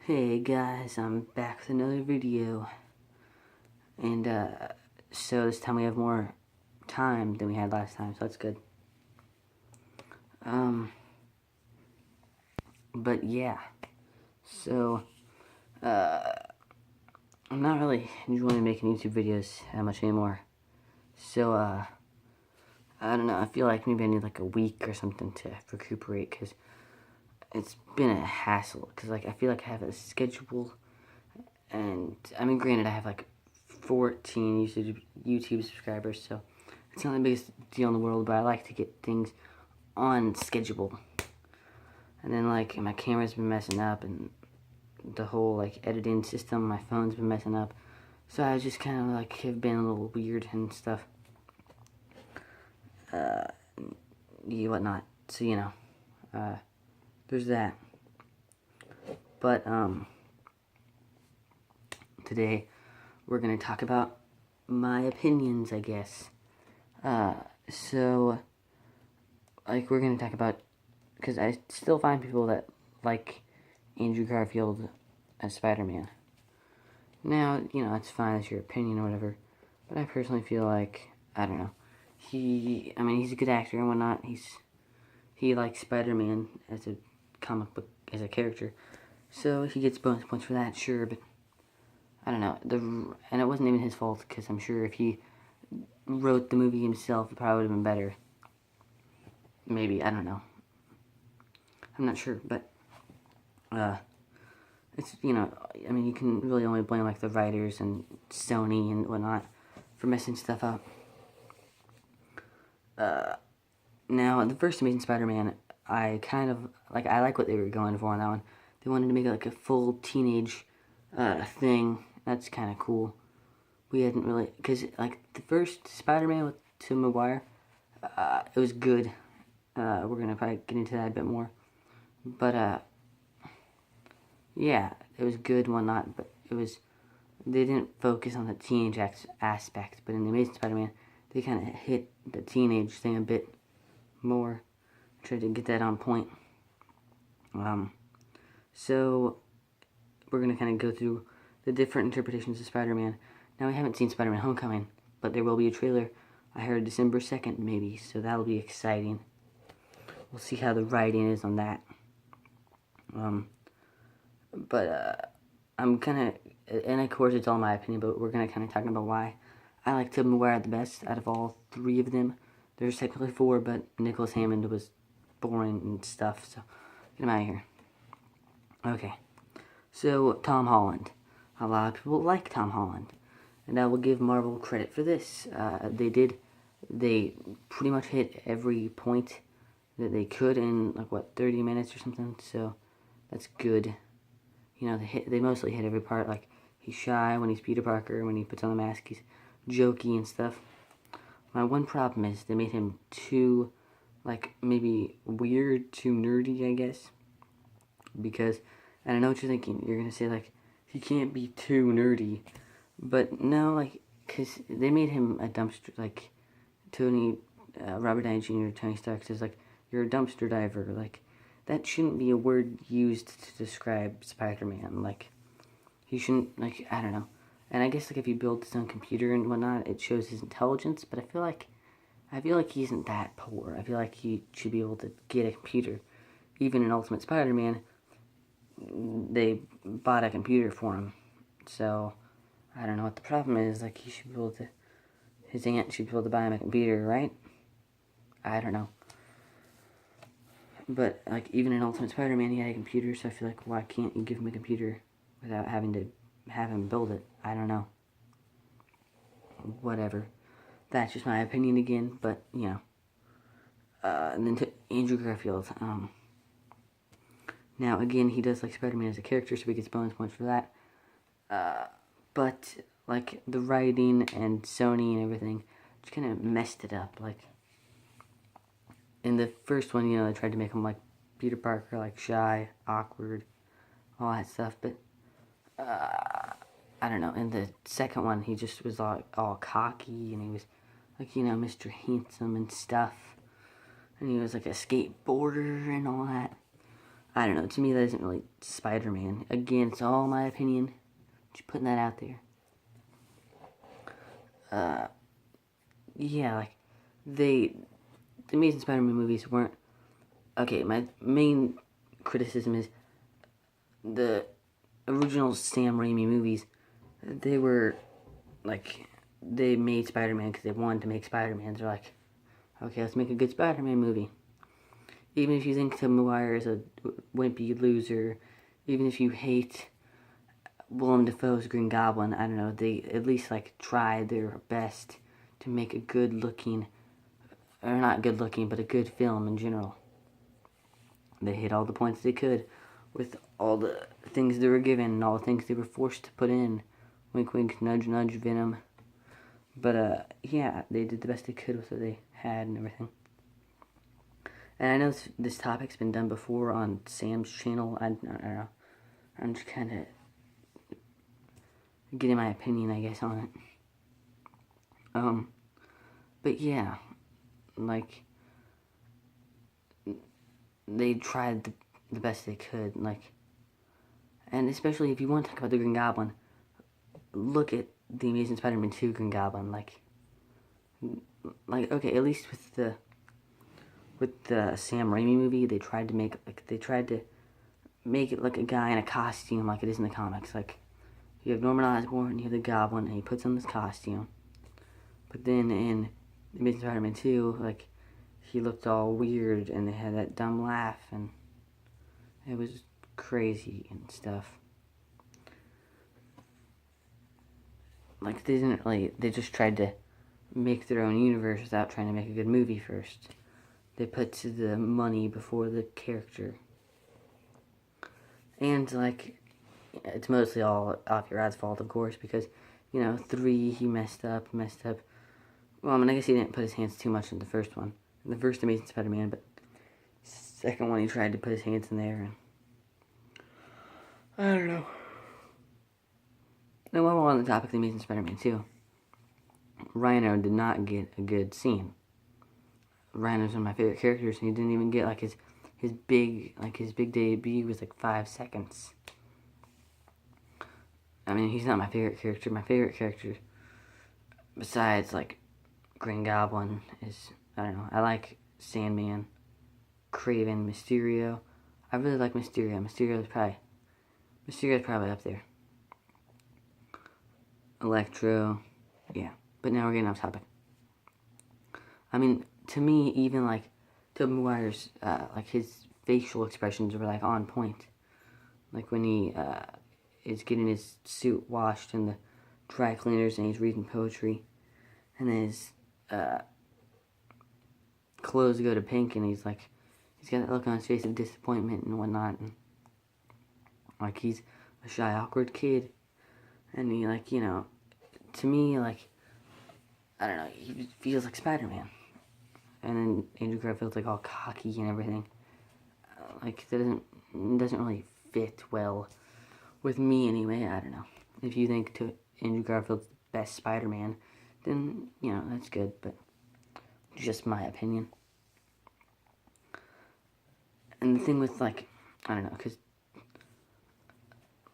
Hey guys, I'm back with another video, and so this time we have more time than we had last time, so that's good. But yeah, so, I'm not really enjoying making YouTube videos that much anymore, so, I don't know, I feel like maybe I need like a week or something to recuperate, because it's been a hassle, because like, I feel like I have a schedule, and, I mean, granted, I have like 14 YouTube subscribers, so it's not the biggest deal in the world, but I like to get things on schedule. And then, like, my camera's been messing up, and the whole, like, editing system, my phone's been messing up, so I just kind of, like, have been a little weird and stuff. Whatnot. So, there's that. But, today, we're gonna talk about my opinions, I guess. So, like, we're gonna talk about, because I still find people that like Andrew Garfield as Spider-Man. Now, it's fine, it's your opinion or whatever, but I personally feel like, I don't know, he's a good actor and whatnot, he likes Spider-Man as a comic book, as a character, so he gets bonus points for that, sure, but I don't know, and it wasn't even his fault, because I'm sure if he wrote the movie himself, it probably would have been better. Maybe, I don't know. I'm not sure, but, it's, you can really only blame, like, the writers and Sony and whatnot for messing stuff up. Now, the first Amazing Spider-Man, I kind of, like, I like what they were going for on that one. They wanted to make it, like, a full teenage, thing. That's kind of cool. We hadn't really, because, like, the first Spider-Man with Tobey Maguire, it was good. We're going to probably get into that a bit more. But, yeah, it was good and whatnot, but they didn't focus on the teenage aspect, but in the Amazing Spider-Man, they kind of hit the teenage thing a bit more, tried to get that on point. So, we're going to kind of go through the different interpretations of Spider-Man. Now, we haven't seen Spider-Man Homecoming, but there will be a trailer, I heard December 2nd, maybe, so that'll be exciting. We'll see how the writing is on that. I'm kind of, and of course it's all my opinion, but we're going to kind of talk about why I like Tobey Maguire the best out of all three of them. There's technically four, but Nicholas Hammond was boring and stuff, so get him out of here. Okay, so Tom Holland. A lot of people like Tom Holland, and I will give Marvel credit for this. They pretty much hit every point that they could in, like, what, 30 minutes or something, so that's good. They mostly hit every part, like, he's shy when he's Peter Parker, when he puts on the mask, he's jokey and stuff. My one problem is they made him too, like, maybe weird, too nerdy, I guess. Because, and I know what you're thinking, you're gonna say, like, he can't be too nerdy. But no, like, because they made him a dumpster, like, Robert Downey Jr., Tony Stark says, like, you're a dumpster diver, like, that shouldn't be a word used to describe Spider-Man. Like, he shouldn't, like, I don't know. And I guess, like, if he builds his own computer and whatnot, it shows his intelligence, but I feel like he isn't that poor. I feel like he should be able to get a computer. Even in Ultimate Spider-Man, they bought a computer for him. So, I don't know what the problem is. Like, he should be able to, his aunt should be able to buy him a computer, right? I don't know. But, like, even in Ultimate Spider-Man, he had a computer, so I feel like, why can't you give him a computer without having to have him build it? I don't know. Whatever. That's just my opinion again, but, and then to Andrew Garfield. Now, again, he does like Spider-Man as a character, so he gets bonus points for that. But, like, the writing and Sony and everything just kind of messed it up, like, in the first one, they tried to make him like Peter Parker, like shy, awkward, all that stuff, but, I don't know. In the second one, he just was all cocky, and he was, like, Mr. Handsome and stuff, and he was like a skateboarder and all that. I don't know. To me, that isn't really Spider-Man. Again, it's all my opinion. Just putting that out there. Yeah, like, the Amazing Spider-Man movies weren't... Okay, my main criticism is the original Sam Raimi movies, they were, like, they made Spider-Man because they wanted to make Spider-Man. They're like, okay, let's make a good Spider-Man movie. Even if you think Tobey Maguire is a wimpy loser, even if you hate Willem Dafoe's Green Goblin, I don't know, they at least, like, tried their best to make a good-looking, or not good-looking, but a good film in general. They hit all the points they could with all the things they were given and all the things they were forced to put in. Wink, wink, nudge, nudge, Venom. But, yeah, they did the best they could with what they had and everything. And I know this topic's been done before on Sam's channel. I don't know. I'm just kind of getting my opinion, I guess, on it. But yeah, like, they tried the best they could, like, and especially if you want to talk about the Green Goblin, look at the Amazing Spider-Man 2 Green Goblin, like, okay, at least with the Sam Raimi movie, they tried to make it like a guy in a costume like it is in the comics. Like, you have Norman Osborn, you have the Goblin, and he puts on this costume. But then in Amazing Spider-Man 2, like, he looked all weird, and they had that dumb laugh, and it was crazy and stuff. Like, they just tried to make their own universe without trying to make a good movie first. They put the money before the character. And, like, it's mostly all Alfred's fault, of course, because, 3, he messed up. Well, I mean, I guess he didn't put his hands too much in the first one. In the first Amazing Spider-Man, but second one he tried to put his hands in there, and I don't know. Now, while we're on the topic of the Amazing Spider-Man 2, Rhino did not get a good scene. Rhino's one of my favorite characters, and he didn't even get, like, his big debut was, like, 5 seconds. I mean, he's not my favorite character. My favorite character, besides, like, Green Goblin, is, I don't know, I like Sandman, Kraven, Mysterio. I really like Mysterio. Mysterio's probably up there. Electro, yeah. But now we're getting off topic. I mean, to me, even, like, Tobey Maguire's, like, his facial expressions were, like, on point. Like, when he, is getting his suit washed in the dry cleaners and he's reading poetry. And then his, clothes go to pink and he's got that look on his face of disappointment and whatnot. And, like, he's a shy, awkward kid. And he, like, to me, like, I don't know, he feels like Spider-Man. And then Andrew Garfield's, like, all cocky and everything. Like, that doesn't really fit well with me anyway. I don't know. If you think Andrew Garfield's the best Spider-Man, then, that's good, but just my opinion. And the thing with, like, I don't know,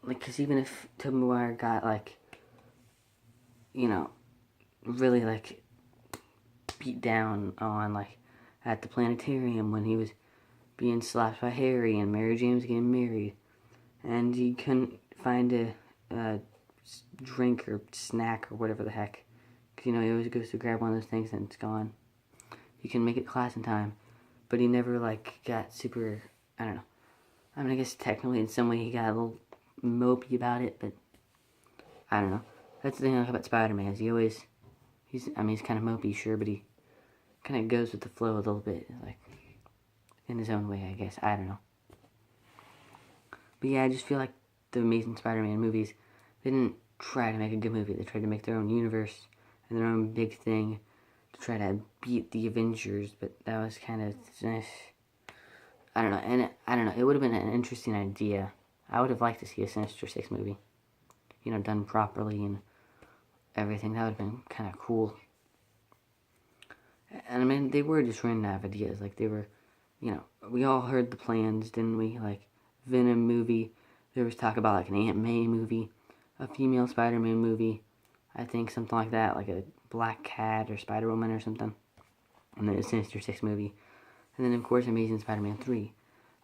because even if Tobey Maguire got, like, really, like, beat down on, like, at the planetarium when he was being slapped by Harry and Mary Jane was getting married, and he couldn't find a drink or snack or whatever the heck, because, he always goes to grab one of those things and it's gone. He couldn't make it to class in time, but he never, like, got super, I don't know. I mean, I guess technically in some way he got a little mopey about it, but I don't know. That's the thing I like about Spider-Man, is he's kind of mopey, sure, but he kind of goes with the flow a little bit, like, in his own way, I guess. I don't know. But yeah, I just feel like the Amazing Spider-Man movies, they didn't try to make a good movie. They tried to make their own universe and their own big thing to try to beat the Avengers, but that was kind of, I don't know. And I don't know, it would have been an interesting idea. I would have liked to see a Sinister Six movie, done properly and everything. That would have been kind of cool. And I mean, they were just running out of ideas. Like, they were, we all heard the plans, didn't we? Like, Venom movie. There was talk about like an Aunt May movie, a female Spider-Man movie. I think something like that, like a Black Cat or Spider-Woman or something. And then a Sinister Six movie. And then, of course, Amazing Spider-Man 3.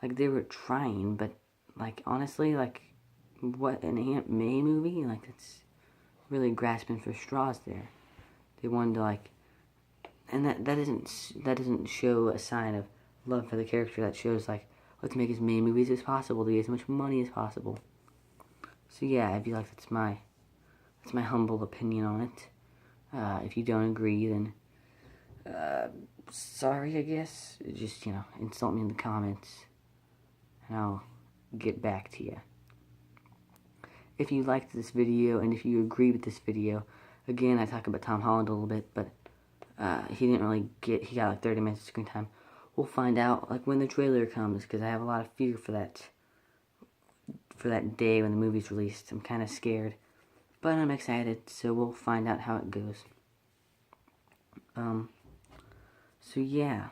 Like, they were trying, but, like, honestly, like, what, an Aunt May movie? Like, it's really grasping for straws there. They wanted to, like, and that doesn't show a sign of love for the character. That shows, like, let's make as many movies as possible to get as much money as possible. So, yeah, I feel like that's my humble opinion on it. If you don't agree, then, sorry, I guess. Just, insult me in the comments, and I'll get back to you. If you liked this video, and if you agree with this video, again, I talk about Tom Holland a little bit, but he didn't really he got like 30 minutes of screen time. We'll find out, like, when the trailer comes, because I have a lot of fear for that day when the movie's released. I'm kind of scared, but I'm excited, so we'll find out how it goes. So yeah.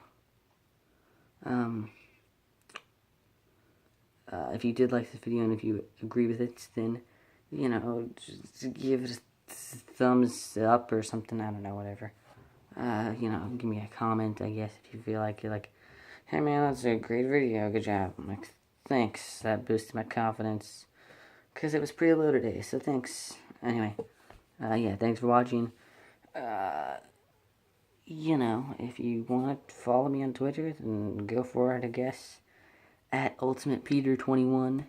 If you did like this video and if you agree with it, then, just give it a thumbs up or something. I don't know, whatever. Give me a comment, I guess, if you feel like you're like, hey man, that's a great video, good job. I'm like, thanks, that boosted my confidence, because it was pretty low today, so thanks. Anyway, yeah, thanks for watching. If you want to follow me on Twitter, then go for it, I guess, at UltimatePeter21,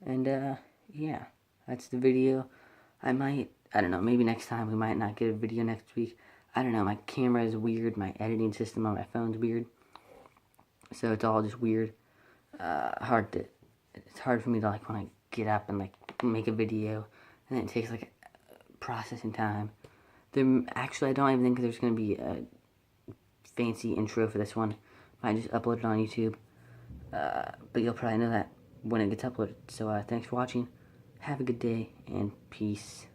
and, yeah, that's the video. I don't know, maybe next time we might not get a video next week. I don't know, my camera is weird, my editing system on my phone's weird, so it's all just weird. It's hard for me to, like, want to get up and, like, make a video, and then it takes, like, processing time. Actually, I don't even think there's going to be a fancy intro for this one. I might just upload it on YouTube, but you'll probably know that when it gets uploaded. So, thanks for watching, have a good day, and peace.